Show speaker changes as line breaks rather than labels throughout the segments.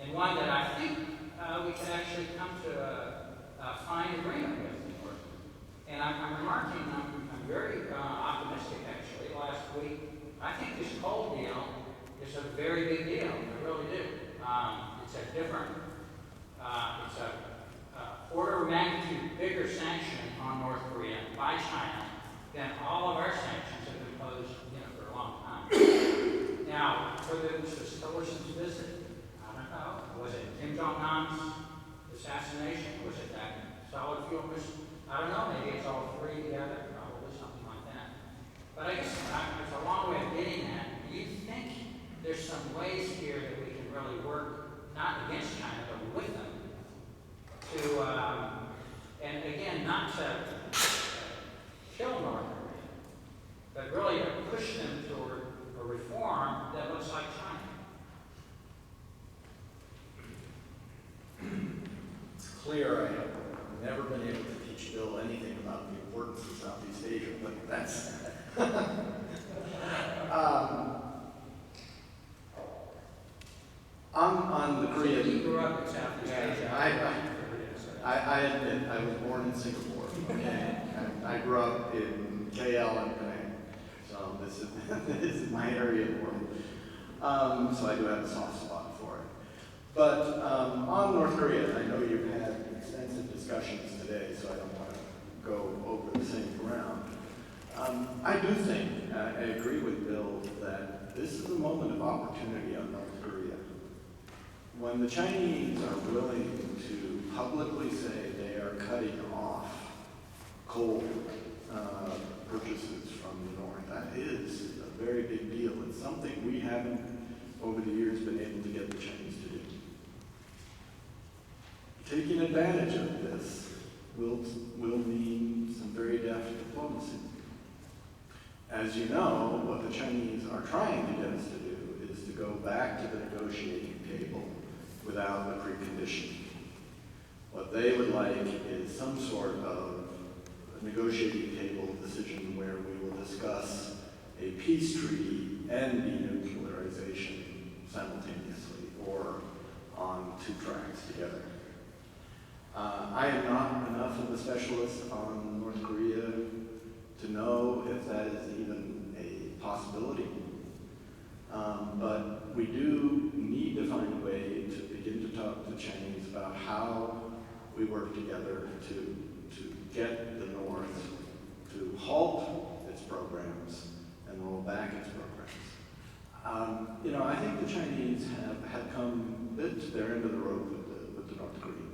and one that I think we can actually come to a fine agreement with. And I'm remarking, I'm very optimistic actually. Last week, I think this coal deal is a very big deal. I really do. It's a different, it's a order of magnitude bigger sanction on North Korea by China than all of our sanctions have imposed, for a long time. Now, whether this was Tillerson's visit, I don't know. Was it Kim Jong-un's assassination? Was it that solid fuel mission? I don't know. Maybe it's all three together. Probably something like that. But I guess it's a long way of getting at. Do you think there's some ways here that we can really work, not against China, but with them, to, and again, not to kill North Korea, but really to push them toward a reform that looks like China?
It's clear I have never been able to teach Bill anything about the importance of Southeast Asia, but that's on the Korean.
So you grew up in Southeast Asia.
I admit I was born in Singapore. Okay, I grew up in KL and Penang, so this is my area of the world. So I do have a soft spot for it. But on North Korea, I know you've had extensive discussions today, so I don't want to go over the same ground. I do think, I agree with Bill, that this is a moment of opportunity on North Korea. When the Chinese are willing to publicly say they are cutting off coal purchases from the North, that is a very big deal. It's something we haven't, over the years, been able to get the Chinese to do. Taking advantage of this will mean some very deft diplomacy. As you know, what the Chinese are trying to get us to do is to go back to the negotiating table without a precondition. What they would like is some sort of negotiating table decision where we will discuss a peace treaty and denuclearization simultaneously, or on two tracks together. I am not enough of a specialist on North Korea to know if that is even a possibility. But we do need to find a way to begin to talk to the Chinese about how we work together to get the North to halt its programs and roll back its programs. I think the Chinese have come a bit to their end of the rope with the North Koreans.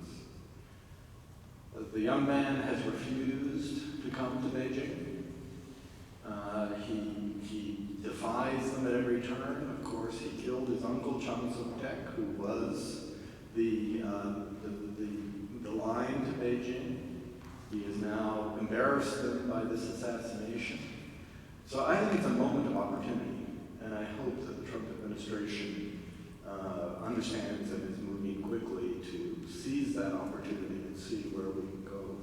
The young man has refused to come to Beijing. He defies them at every turn. Of course, he killed his uncle Chang Suk-tek, who was the line to Beijing. He has now embarrassed them by this assassination. So I think it's a moment of opportunity, and I hope that the Trump administration understands and is moving quickly to seize that opportunity and see where we can go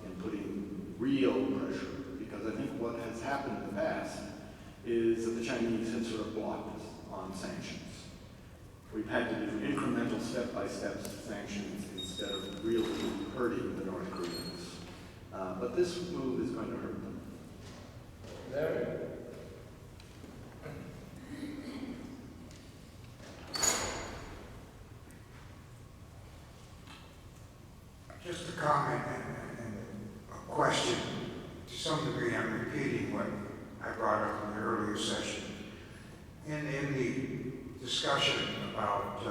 in putting real pressure. Because I think what has happened in the past is that the Chinese have sort of blocked us on sanctions. We've had to do incremental step-by-step sanctions instead of really hurting the North Koreans. But this move is going to hurt them.
Larry?
Just a comment and a question. To some degree, I'm repeating what I brought up in the earlier session. In the discussion about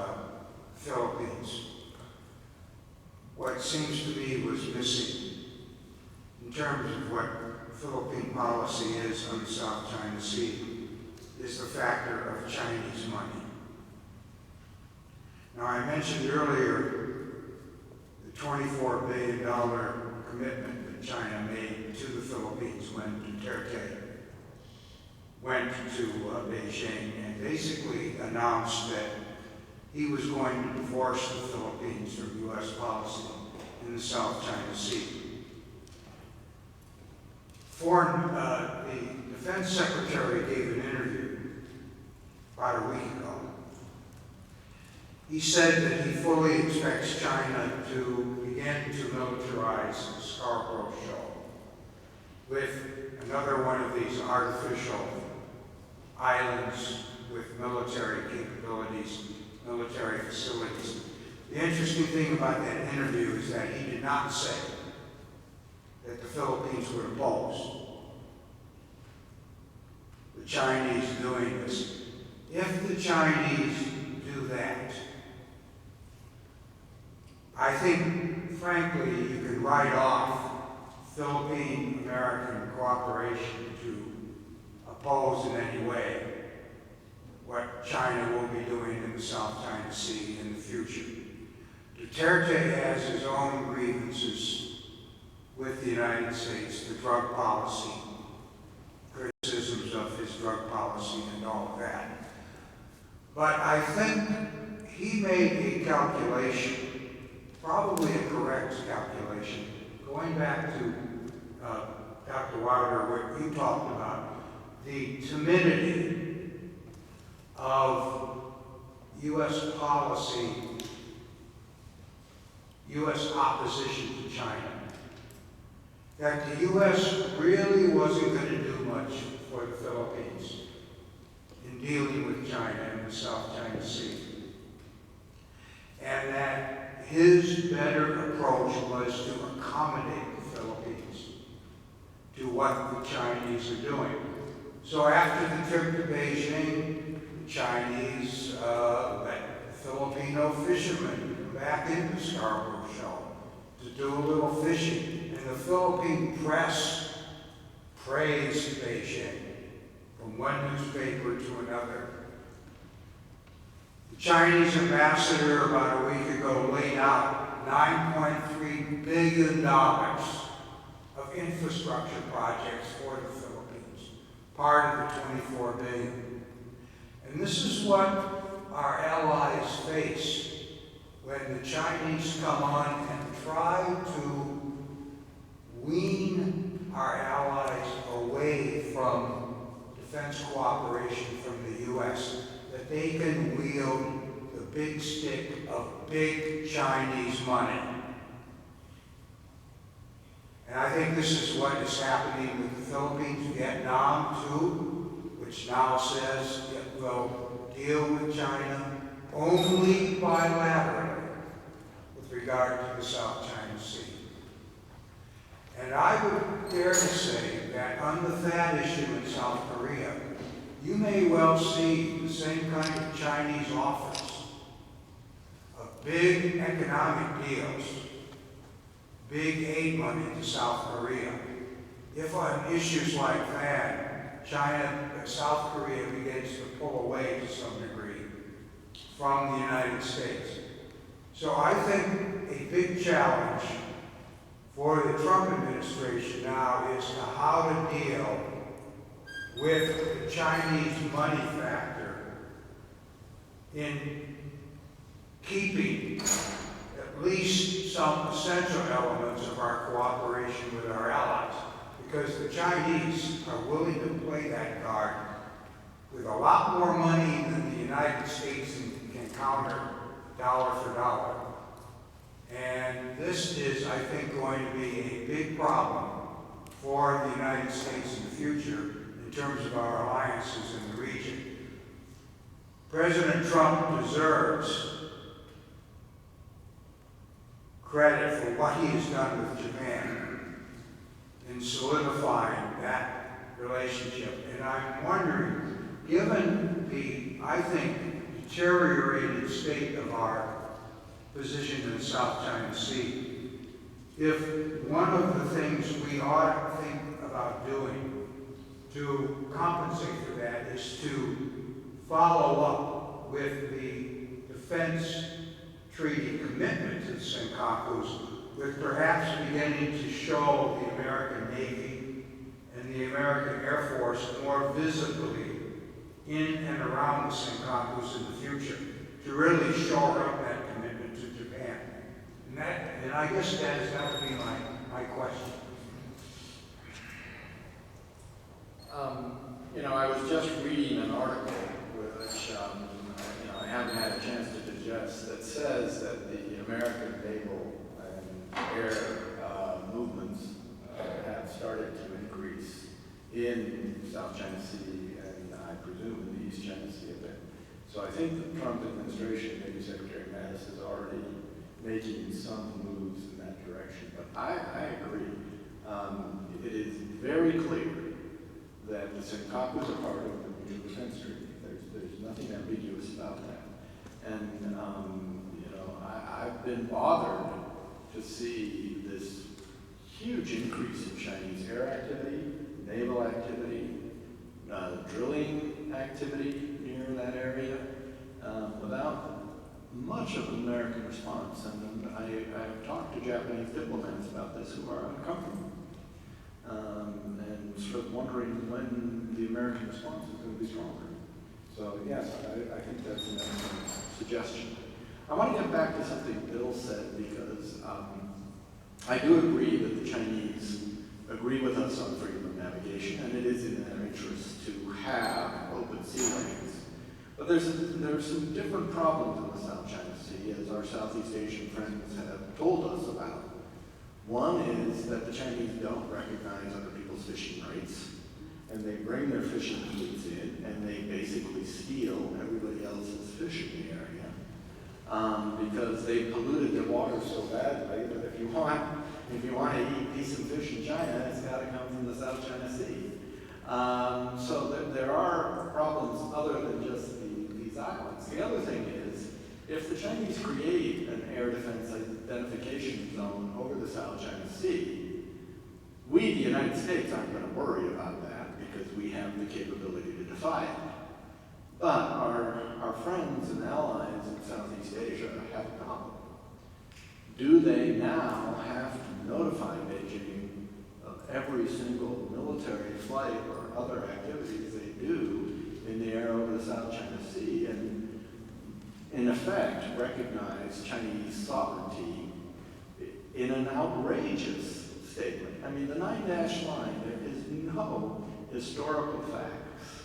Philippines, what seems to me was missing in terms of what Philippine policy is on the South China Sea is the factor of Chinese money. Now, I mentioned earlier the $24 billion commitment that China made to the Philippines when Duterte went to Beijing and basically announced that he was going to divorce the Philippines from U.S. policy in the South China Sea. The Defense Secretary gave an interview about a week ago, He said that he fully expects China to begin to militarize the Scarborough Shoal with another one of these artificial islands with military capabilities, military facilities. The interesting thing about that interview is that he did not say that the Philippines would oppose the Chinese doing this. If the Chinese do that, I think, frankly, you could write off Philippine-American cooperation to oppose in any way what China will be doing in the South China Sea in the future. Duterte has his own grievances with the United States, the drug policy, criticisms of his drug policy and all of that. But I think he made a calculation, probably a correct calculation, going back to Dr. Wilder, what you talked about, the timidity of U.S. policy, U.S. opposition to China. That the U.S. really wasn't going to do much for the Philippines in dealing with China in the South China Sea. And that his better approach was to accommodate the Philippines to what the Chinese are doing. So after the trip to Beijing, the Chinese let Filipino fishermen come back into Scarborough Shoal to do a little fishing. And the Philippine press praised Beijing from one newspaper to another. The Chinese ambassador about a week ago laid out $9.3 billion of infrastructure projects for the Philippines, part of the $24 billion. And this is what our allies face when the Chinese come on and try to wean our allies away from defense cooperation from the U.S., that they can wield the big stick of big Chinese money. And I think this is what is happening with the Philippines, Vietnam too, which now says it will deal with China only bilaterally with regard to the South China Sea. And I would dare to say that on the THAAD issue in South Korea, you may well see the same kind of Chinese offers of big economic deals, big aid money to South Korea. If on issues like that, South Korea begins to pull away to some degree from the United States. So I think a big challenge for the Trump administration now is to how to deal with the Chinese money factor in keeping at least some essential elements of our cooperation with our allies. Because the Chinese are willing to play that card with a lot more money than the United States can counter dollar for dollar. And this is, I think, going to be a big problem for the United States in the future in terms of our alliances in the region. President Trump deserves credit for what he has done with Japan in solidifying that relationship. And I'm wondering, given the, I think, deteriorated state of our position in the South China Sea, if one of the things we ought to think about doing to compensate for that is to follow up with the defense treaty commitment to the Caucus, with perhaps beginning to show the American Navy and the American Air Force more visibly in and around the Caucus in the future, to really shore up that commitment to Japan. And I guess that would be my question.
I was just reading an article which I haven't had a chance to digest,
Yes, that says that the American naval and air movements have started to increase in South China Sea and I presume in the East China Sea a bit. So I think the Trump administration, maybe Secretary Mattis, is already making some moves in that direction. But I agree. It is very clear that the Caucus are part of the Mutual Defense Treaty. There's nothing ambiguous about that. And I've been bothered to see this huge increase in Chinese air activity, naval activity, drilling activity near that area, without much of an American response. And I've talked to Japanese diplomats about this who are uncomfortable, and sort of wondering when the American response is going to be stronger. So yes, I think that's an excellent suggestion. I want to get back to something Bill said, because I do agree that the Chinese agree with us on freedom of navigation, and it is in their interest to have open sea lanes. But there's some different problems in the South China Sea, as our Southeast Asian friends have told us about. One is that the Chinese don't recognize other people's fishing rights, and they bring their fishing fleets in, and they basically steal everybody else's fish in the area, because they polluted their water so badly that if you want to eat decent fish in China, it's got to come from the South China Sea. So there are problems other than just these islands. The other thing is, if the Chinese create an air defense identification zone over the South China Sea, we, the United States, aren't going to worry about that because we have the capability to defy it. But our friends and allies in Southeast Asia have a problem. Do they now have to notify Beijing of every single military flight or other activities they do in the air over the South China Sea, and in effect recognize Chinese sovereignty in an outrageous statement? I mean, the 9-dash line, there is no historical facts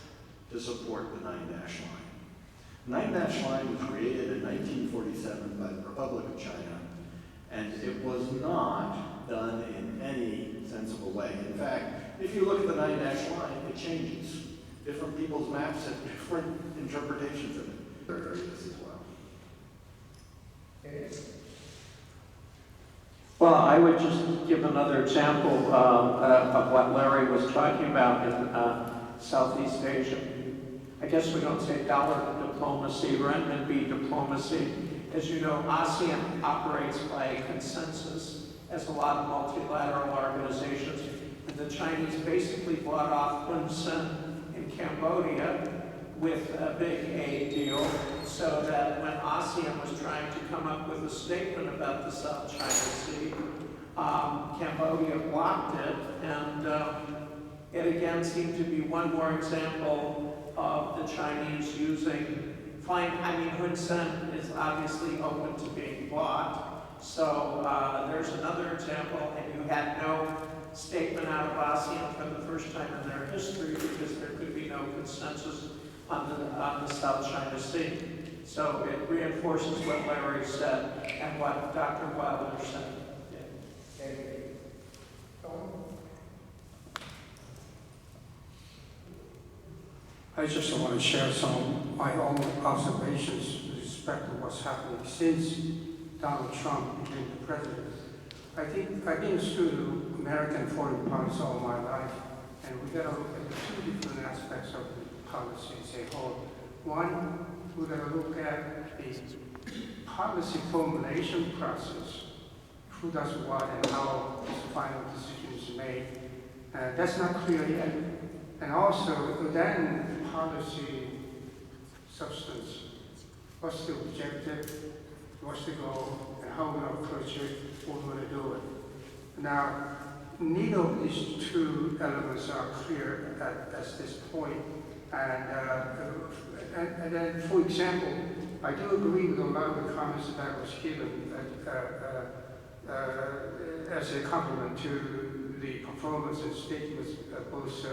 to support the 9-dash line. The 9-dash line was created in 1947 by the Republic of China, and it was not done in any sensible way. In fact, if you look at the 9-dash line, it changes. Different people's maps have different interpretations of it. There are areas as well.
Well, I would just give another example of what Larry was talking about in Southeast Asia. I guess we don't say dollar diplomacy, renminbi diplomacy. As you know, ASEAN operates by consensus, as a lot of multilateral organizations. And the Chinese basically bought off Hun Sen in Cambodia with a big aid deal, so that when ASEAN was trying to come up with a statement about the South China Sea, Cambodia blocked it, and it again seemed to be one more example of the Chinese using, Hun Sen is obviously open to being bought, so there's another example, and you had no statement out of ASEAN for the first time in their history because there could be no consensus on the South China Sea. So it reinforces what Larry said and what Dr. Wilder said.
I just want to share some of my own observations with respect to what's happening since Donald Trump became the president. I think I've been a student of American foreign policy all my life, and we got to look at the two different aspects of the policy as a whole. One, we got to look at the policy formulation process, who does what and how the final decision is made. That's not clear yet. And also, then policy substance. What's the objective? What's the goal? And how we're going to approach it? What we're going to do it. Now, neither of these two elements are clear at this point. And then, for example, I do agree with a lot of the comments that was given as a compliment to the performance and statements of both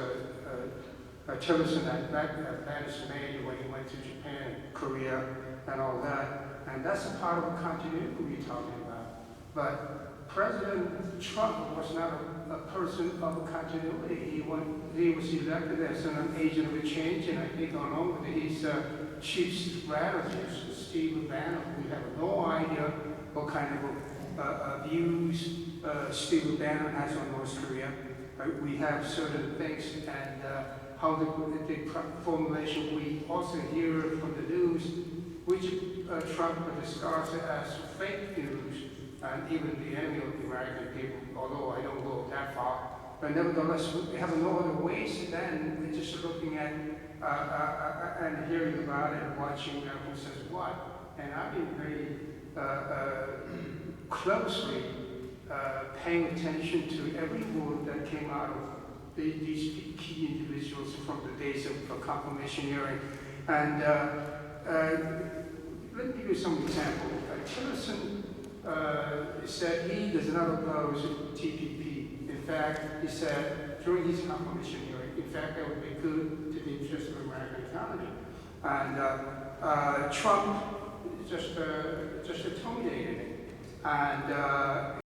Tillerson and Mattis made when he went to Japan, Korea, and all that. And that's a part of the continuity we're talking about. But President Trump was not a person of continuity. He was elected as an agent of change, and I think along with his chief strategist, Steve Bannon, we have no idea what kind of views Steve Bannon has on North Korea. We have certain things, and how the formulation we also hear from the news, which Trump discards as fake news, and even the enemy of the American people, although I don't go that far. But nevertheless, we have no other ways than just looking at and hearing about it and watching who says what. And I've been very closely paying attention to every word that came out of these key individuals from the days of confirmation hearing. And let me give you some examples. Tillerson said he does not oppose TPP. In fact, he said during his confirmation hearing, in fact, that would be good to the interest of the American economy. And Trump just intimidated it. And